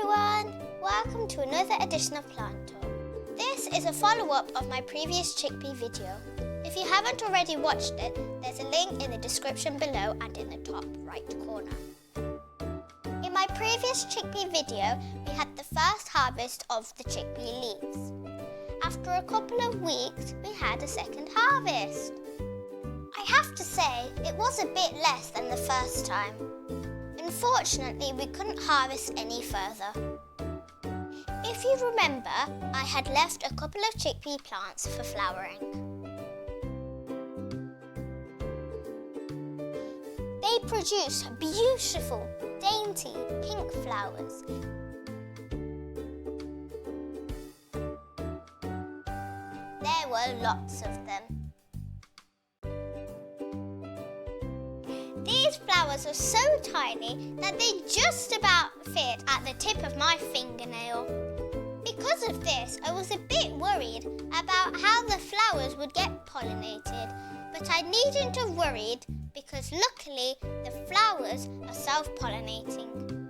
everyone! Welcome to another edition of Plant Talk. This is a follow-up of my previous chickpea video. If you haven't already watched it, there's a link in the description below and in the top right corner. In my previous chickpea video, we had the first harvest of the chickpea leaves. After a couple of weeks, we had a second harvest. I have to say, it was a bit less than the first time. Unfortunately, we couldn't harvest any further. If you remember, I had left a couple of chickpea plants for flowering. They produce beautiful, dainty pink flowers. There were lots of them. These flowers were so tiny that they just about fit at the tip of my fingernail. Because of this, I was a bit worried about how the flowers would get pollinated, but I needn't have worried because luckily the flowers are self-pollinating.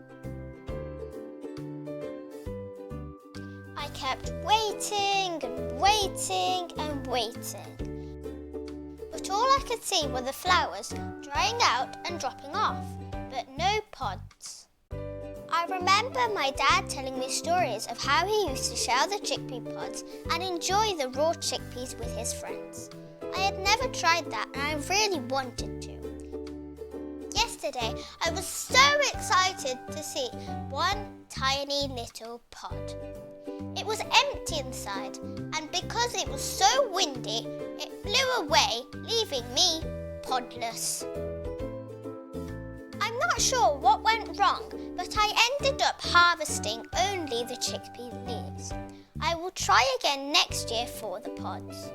I kept waiting and waiting and waiting. But all I could see were the flowers drying out and dropping off, but no pods. I remember my dad telling me stories of how he used to shell the chickpea pods and enjoy the raw chickpeas with his friends. I had never tried that and I really wanted to. Yesterday, I was so excited to see one tiny little pod. It was empty inside, and because it was so windy, it blew away, leaving me podless. I'm not sure what went wrong, but I ended up harvesting only the chickpea leaves. I will try again next year for the pods.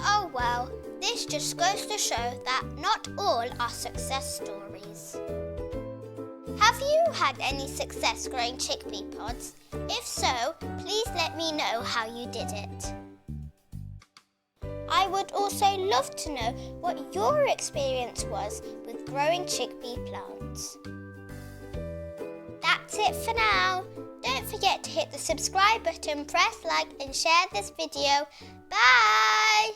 Oh well, this just goes to show that not all are success stories. Have you had any success growing chickpea pods? If so, please let me know how you did it. I would also love to know what your experience was with growing chickpea plants. That's it for now. Don't forget to hit the subscribe button, press like and share this video. Bye!